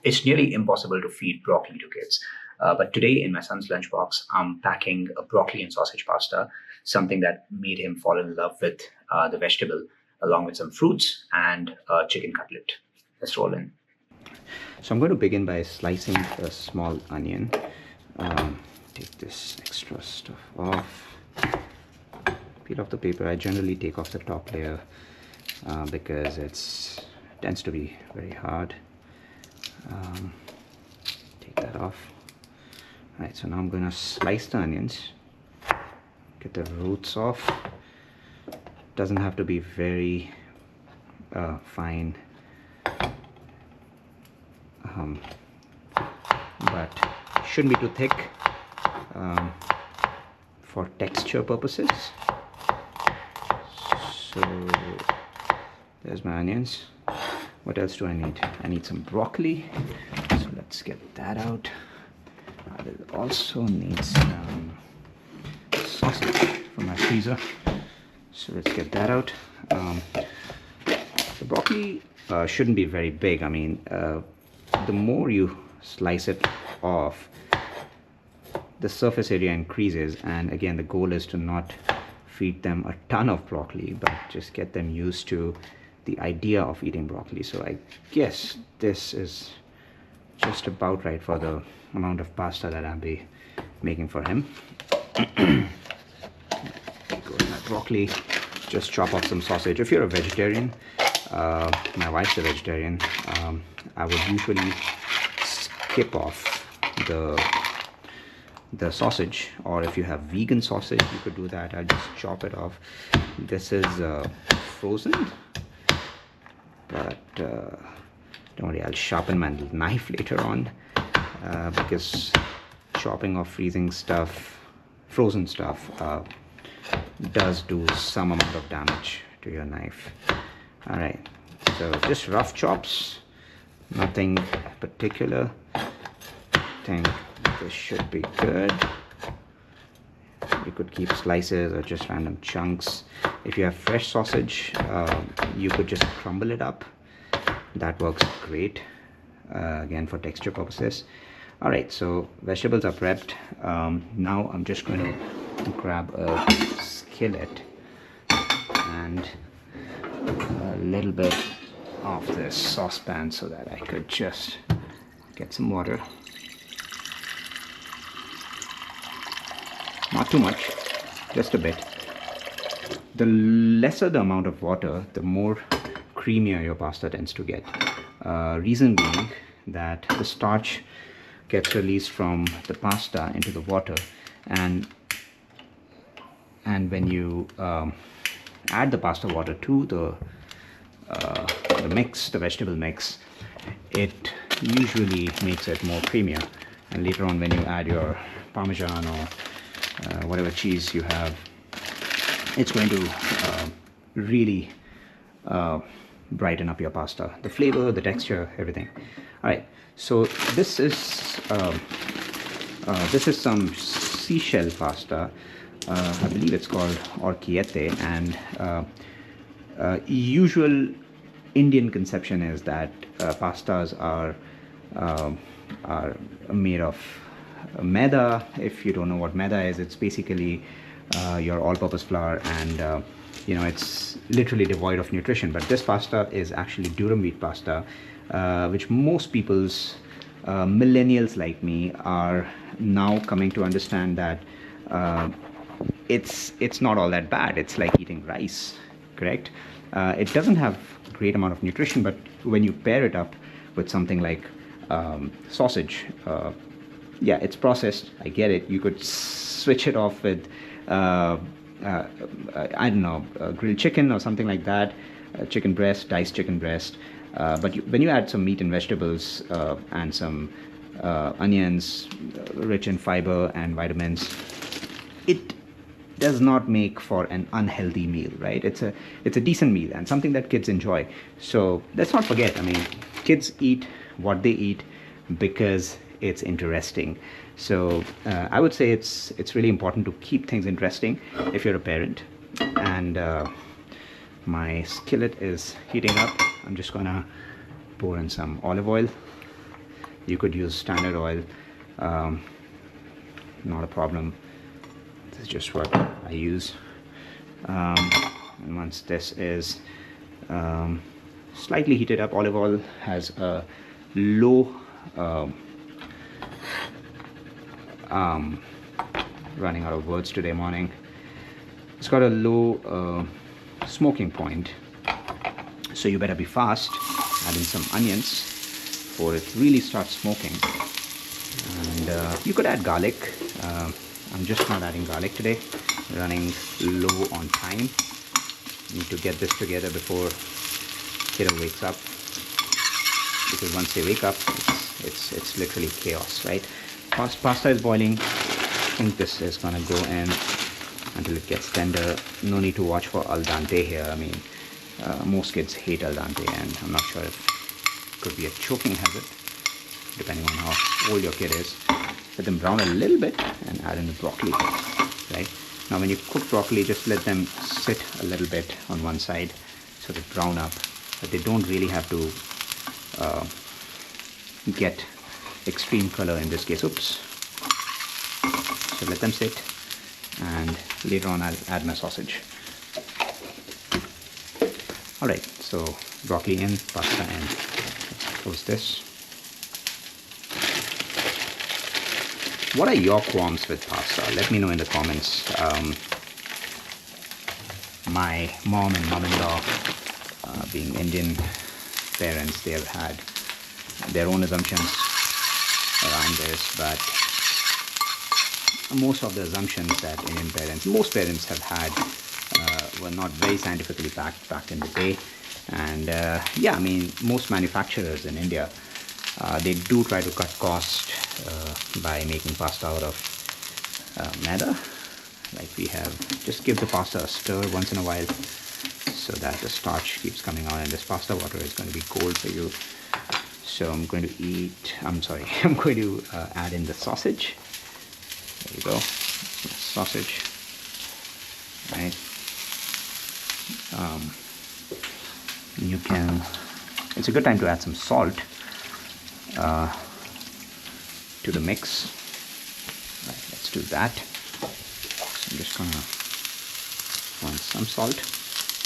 It's nearly impossible to feed broccoli to kids. But today in my son's lunchbox, I'm packing a broccoli and sausage pasta, something that made him fall in love with the vegetable, along with some fruits and a chicken cutlet. Let's roll in. So I'm going to begin by slicing a small onion. Take this extra stuff off. Peel off the paper. I generally take off the top layer because it tends to be very hard. Take that off. Alright, so now I'm going to slice the onions. Get the roots off. Doesn't have to be very fine, but shouldn't be too thick for texture purposes. So there's my onions. What else do I need? I need some broccoli, so let's get that out. I will also need some sausage from my freezer, so let's get that out. The broccoli shouldn't be very big. I mean, the more you slice it off, the surface area increases, and again, the goal is to not feed them a ton of broccoli, but just get them used to the idea of eating broccoli. So I guess this is just about right for the amount of pasta that I'll be making for him. There goes my broccoli. Just chop off some sausage. If you're a vegetarian, my wife's a vegetarian, I would usually skip off the sausage, or if you have vegan sausage, you could do that. I'll just chop it off. This is frozen, but don't worry, I'll sharpen my knife later on, because chopping off frozen stuff does do some amount of damage to your knife. All right, so just rough chops, nothing particular. I think this should be good. You could keep slices or just random chunks. If you have fresh sausage, you could just crumble it up. That works great, again, for texture purposes. All right, so vegetables are prepped. Now I'm just going to grab a skillet and a little bit of this saucepan so that I could just get some water. Not too much, just a bit. The lesser the amount of water, the more creamier your pasta tends to get. Reason being that the starch gets released from the pasta into the water, and when you add the pasta water to the mix, the vegetable mix, it usually makes it more creamier. And later on, when you add your Parmesan or whatever cheese you have, it's going to really brighten up your pasta. The flavor, the texture, everything. All right, so this is some seashell pasta. I believe it's called orchiette, and usual Indian conception is that pastas are made of maida. If you don't know what maida is, it's basically your all-purpose flour, and it's literally devoid of nutrition. But this pasta is actually durum wheat pasta, which most people's millennials like me are now coming to understand that it's not all that bad. It's like eating rice, correct? It doesn't have a great amount of nutrition, but when you pair it up with something like sausage, yeah, it's processed, I get it. You could switch it off with I don't know, grilled chicken or something like that, chicken breast, diced chicken breast. But when you add some meat and vegetables and some onions, rich in fiber and vitamins, it does not make for an unhealthy meal, right? It's a decent meal and something that kids enjoy. So let's not forget, I mean, kids eat what they eat because it's interesting. So I would say it's really important to keep things interesting if you're a parent. And my skillet is heating up. I'm just gonna pour in some olive oil. You could use standard oil, not a problem. This is just what I use. And once this is slightly heated up, olive oil has a low running out of words today morning. It's got a low smoking point, so you better be fast. Add in some onions before it really starts smoking. And you could add garlic. I'm just not adding garlic today. Running low on time. Need to get this together before kiddo wakes up, because once they wake up, it's literally chaos, right? Pasta is boiling. I think this is gonna go in until it gets tender. No need to watch for al dente here. I mean, most kids hate al dente, and I'm not sure if it could be a choking hazard, depending on how old your kid is. Let them brown a little bit and add in the broccoli, right? Now when you cook broccoli, just let them sit a little bit on one side so they brown up, but they don't really have to get extreme color in this case. Oops. So let them sit, and later on I'll add my sausage. Alright, so broccoli in, pasta in. Let's close this. What are your qualms with pasta? Let me know in the comments. My mom and mom-in-law, being Indian parents, they have had their own assumptions around this, but most of the assumptions that most parents have had were not very scientifically backed back in the day. And yeah, I mean, most manufacturers in India, they do try to cut cost by making pasta out of maida. Like we have, just give the pasta a stir once in a while so that the starch keeps coming out, and this pasta water is going to be cold for you. So I'm going to I'm going to add in the sausage. There you go, sausage, right? You can, it's a good time to add some salt to the mix. Right, let's do that. So I'm just gonna find some salt.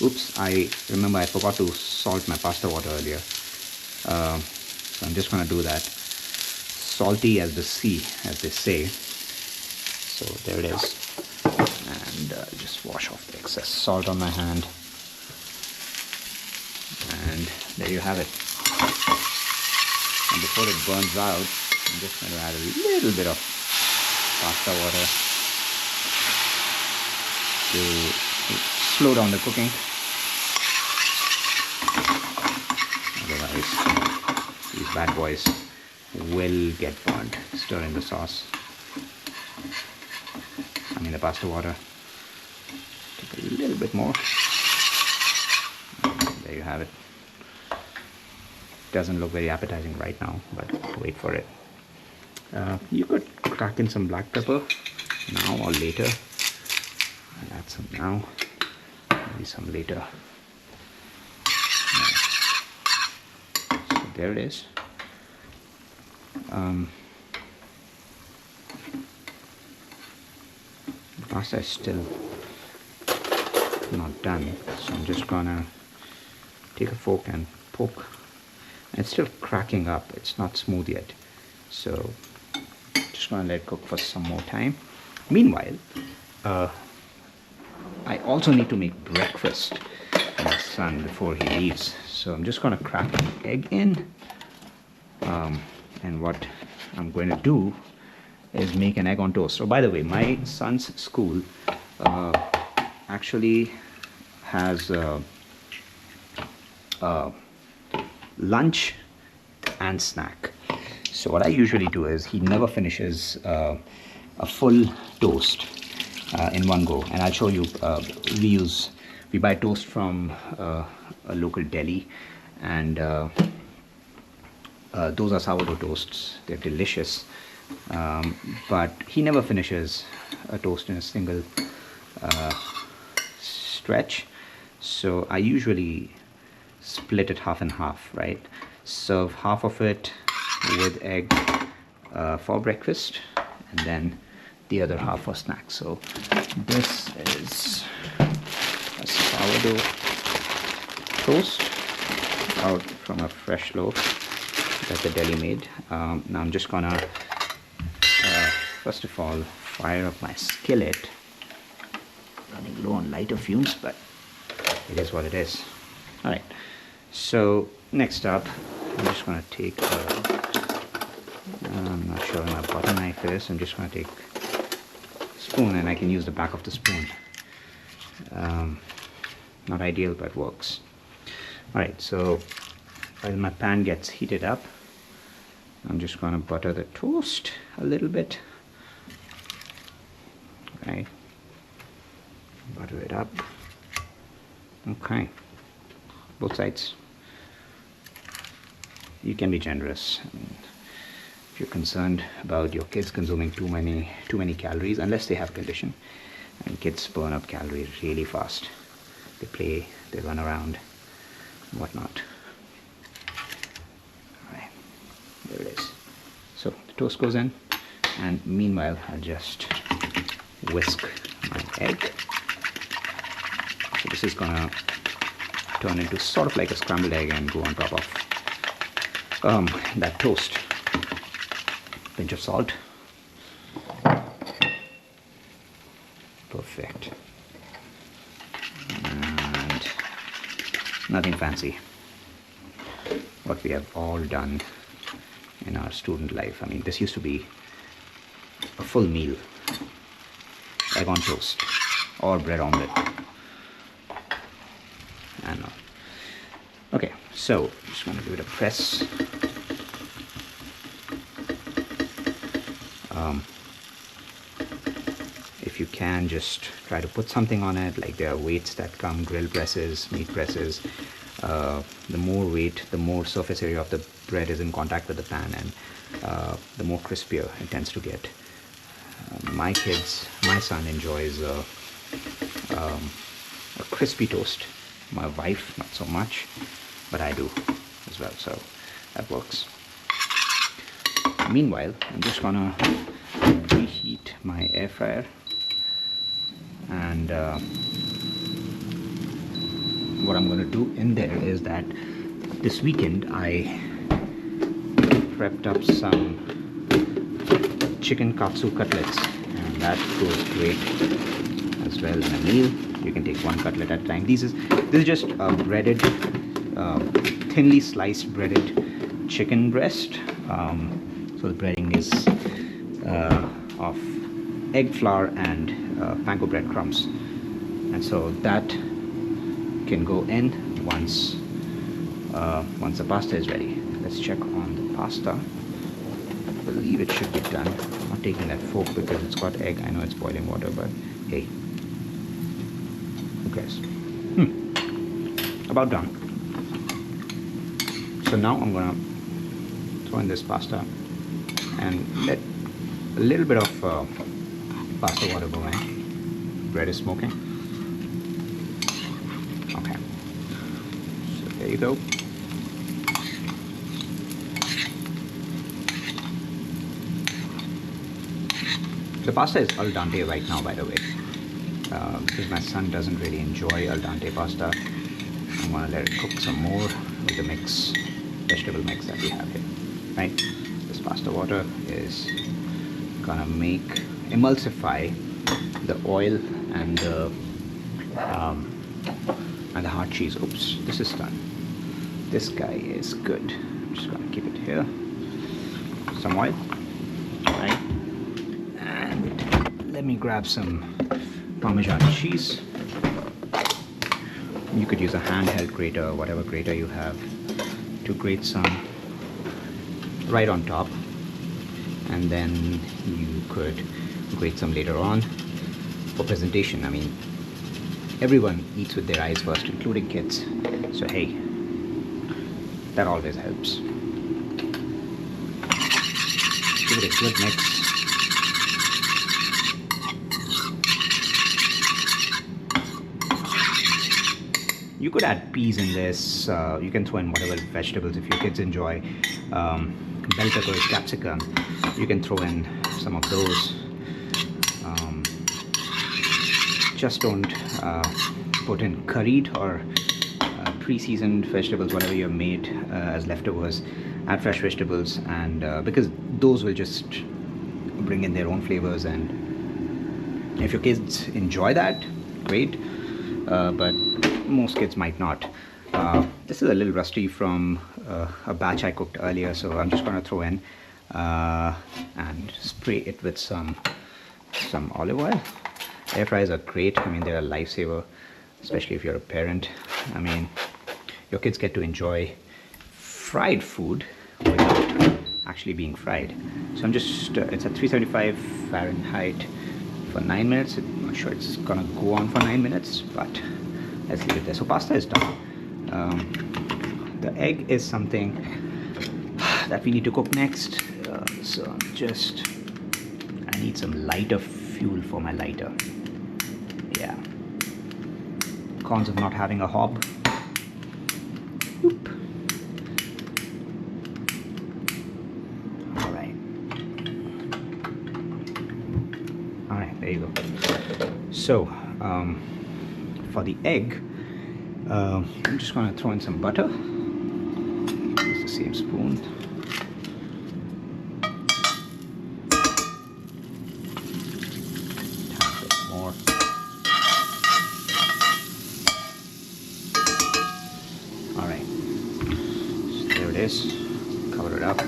Oops, I remember I forgot to salt my pasta water earlier. So I'm just gonna do that. Salty as the sea, as they say. So there it is. And just wash off the excess salt on my hand. And there you have it. And before it burns out, I'm just going to add a little bit of pasta water to slow down the cooking. Otherwise, these bad boys will get burnt. Stir in the sauce. I mean the pasta water. Take a little bit more. There you have it. Doesn't look very appetizing right now, but wait for it. You could crack in some black pepper now or later. I'll add some now, maybe some later. So there it is. The pasta is still not done, so I'm just gonna take a fork and poke. It's still cracking up, it's not smooth yet, so just gonna let it cook for some more time. Meanwhile, I also need to make breakfast for my son before he leaves, so I'm just gonna crack an egg in, and what I'm going to do is make an egg on toast. So by the way, my son's school actually has lunch and snack. So what I usually do is, he never finishes a full toast in one go, and I'll show you. We buy toast from a local deli, and those are sourdough toasts. They're delicious, but he never finishes a toast in a single stretch. So I usually split it half and half, right? Serve half of it with egg for breakfast, and then the other half for snacks. So this is a sourdough toast out from a fresh loaf that the deli made. Now I'm just gonna first of all fire up my skillet. Running low on lighter fumes, but it is what it is. All right, so next up I'm just gonna take I'm not sure where my butter knife is. I'm just gonna take a spoon, and I can use the back of the spoon. Not ideal, but works. All right, so while my pan gets heated up, I'm just gonna butter the toast a little bit. Okay, butter it up. Okay, both sides. You can be generous. I mean, if you're concerned about your kids consuming too many calories, unless they have condition, and kids burn up calories really fast. They play, they run around, and whatnot. Alright, there it is. So the toast goes in, and meanwhile I'll just whisk my egg. So this is gonna turn into sort of like a scrambled egg and go on top of that toast. Pinch of salt. Perfect. And nothing fancy. What we have all done in our student life. I mean, this used to be a full meal. Egg on toast or bread omelette. And okay, so just going to give it a press. If you can, just try to put something on it, like there are weights that come, grill presses, meat presses. The more weight, the more surface area of the bread is in contact with the pan, and the more crispier it tends to get. My son enjoys a crispy toast. My wife, not so much, but I do as well, so that works. Meanwhile, I'm just gonna reheat my air fryer, and what I'm gonna do in there is that this weekend I prepped up some chicken katsu cutlets, and that goes great as well in a meal. You can take one cutlet at a time. This is just a breaded, thinly sliced breaded chicken breast. So the breading is of egg flour and panko breadcrumbs, and so that can go in once the pasta is ready. Let's check on the pasta. I believe it should be done. I'm not taking that fork because it's got egg. I know it's boiling water, but hey, who cares? About done. So now I'm gonna throw in this pasta and let a little bit of pasta water go in. Bread is smoking. Okay, so there you go. The pasta is al dente right now, by the way, because my son doesn't really enjoy al dente pasta. I'm gonna let it cook some more with the vegetable mix that we have here. Right, this pasta water is gonna emulsify the oil and the hard cheese. Oops, this is done. This guy is good. I'm just gonna keep it here. Some oil, right? And let me grab some Parmesan cheese. You could use a handheld grater, whatever grater you have, to grate some right on top, and then you could grate some later on for presentation. I mean, everyone eats with their eyes first, including kids, so hey, that always helps. Give it a good mix. You could add peas in this. You can throw in whatever vegetables if your kids enjoy bell peppers, capsicum, you can throw in some of those. Just don't put in curried or pre-seasoned vegetables, whatever you have made as leftovers. Add fresh vegetables, and because those will just bring in their own flavors, and if your kids enjoy that, great, but most kids might not. This is a little rusty from a batch I cooked earlier, so I'm just going to throw in and spray it with some olive oil. Air fryers are great. I mean, they're a lifesaver, especially if you're a parent. I mean, your kids get to enjoy fried food without actually being fried. So I'm just, it's at 375 Fahrenheit for 9 minutes. I'm not sure it's gonna go on for 9 minutes, but let's leave it there. So pasta is done. The egg is something that we need to cook next. So I need some lighter fuel for my lighter. Yeah. Cons of not having a hob. Oop. Alright, there you go. So, for the egg, I'm just going to throw in some butter. Use the same spoon. A bit more. Alright, so there it is. Cover it up.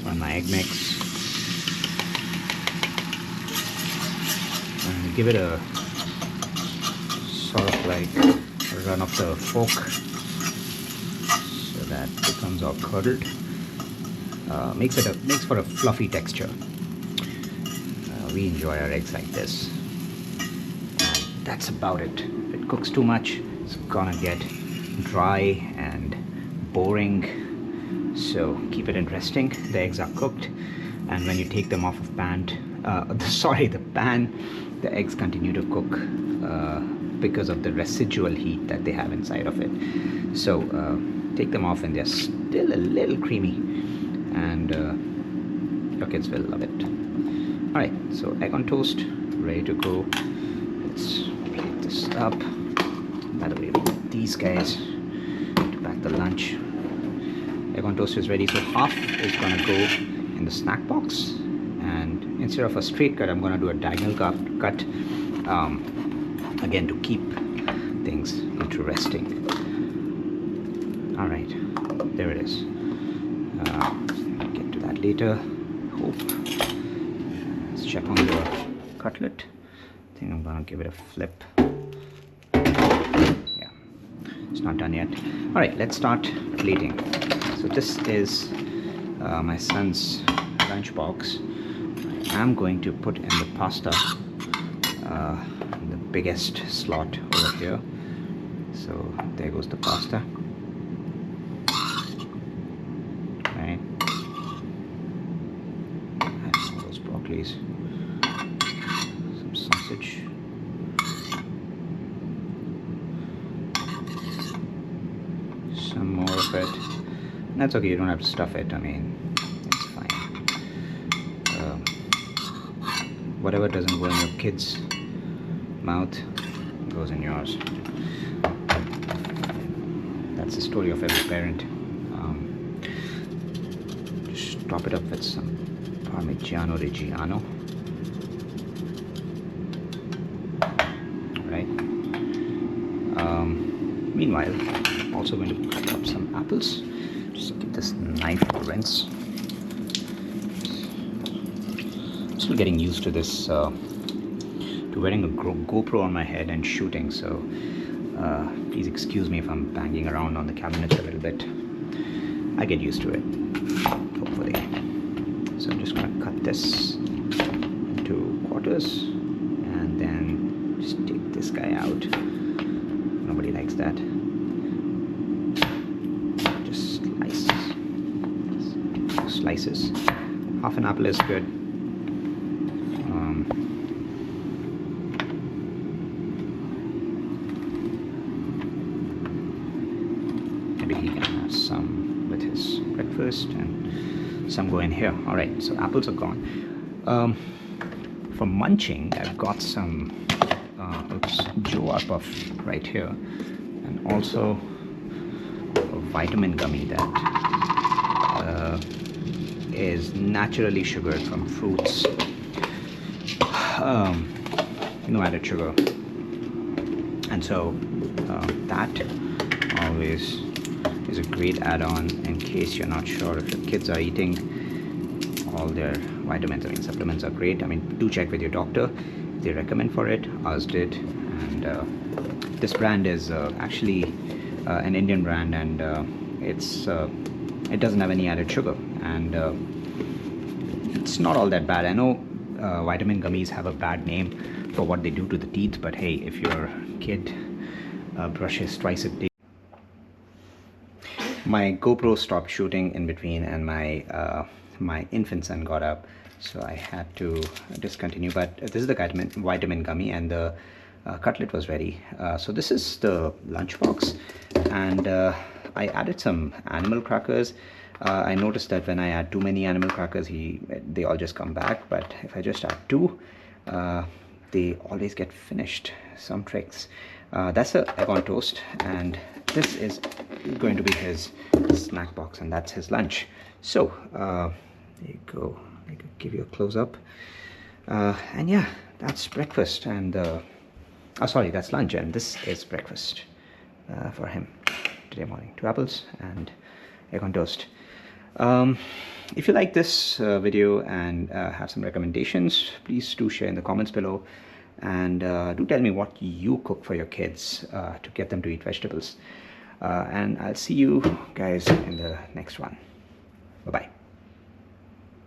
Run my egg mix. And give it a sort of like a run of the fork so that it becomes all curdled. Makes for a fluffy texture. We enjoy our eggs like this. And that's about it. If it cooks too much, it's gonna get dry and boring. So keep it interesting. The eggs are cooked, and when you take them off of the pan, the eggs continue to cook because of the residual heat that they have inside of it. So take them off, and they're still a little creamy, and your kids will love it. Alright, so egg on toast, ready to go. Let's plate this up. By the way, these guys to pack the lunch. Egg on toast is ready, so half is gonna go in the snack box, and instead of a straight cut, I'm gonna do a diagonal cut, again to keep things interesting. All right, there it is. Get to that later. Hope. Let's check on the cutlet. I think I'm gonna give it a flip. Yeah, it's not done yet. All right, let's start plating. So this is my son's lunchbox. I am going to put in the pasta in the biggest slot over here. So there goes the pasta. Right. And all those broccolis. Some sausage. Some more of it. That's okay, you don't have to stuff it. I mean, it's fine. Whatever doesn't go in your kid's mouth goes in yours. That's the story of every parent. Just top it up with some Parmigiano Reggiano. Right. Meanwhile, I'm also going to cut up some apples. Just give this knife a rinse. I'm still getting used to this, to wearing a GoPro on my head and shooting, so please excuse me if I'm banging around on the cabinets a little bit. I get used to it, hopefully. So I'm just going to cut this into quarters, and then just take this guy out. Nobody likes that. Just slices. Half an apple is good. Maybe he can have some breakfast, and some go in here. All right, so apples are gone. For munching, I've got some Joe puff right here, and also a vitamin gummy that is naturally sugared from fruits. No added sugar, and so that always is a great add-on in case you're not sure if your kids are eating all their vitamins. I mean, supplements are great. I mean, do check with your doctor if they recommend for it. Ours did, and this brand is actually an Indian brand, and it doesn't have any added sugar, and it's not all that bad. I know vitamin gummies have a bad name for what they do to the teeth, but hey, if your kid brushes twice a day. My GoPro stopped shooting in between, and my infant son got up, so I had to discontinue. But this is the vitamin gummy, and the cutlet was ready. So this is the lunchbox, and I added some animal crackers. I noticed that when I add too many animal crackers, they all just come back. But if I just add two, they always get finished. Some tricks. That's a egg on toast, and this is going to be his snack box, and that's his lunch. So there you go. I could give you a close-up, and yeah, that's breakfast, and sorry, that's lunch, and this is breakfast for him today morning. 2 apples and egg on toast. If you like this video and have some recommendations, please do share in the comments below, and do tell me what you cook for your kids to get them to eat vegetables. And I'll see you guys in the next one. Bye-bye.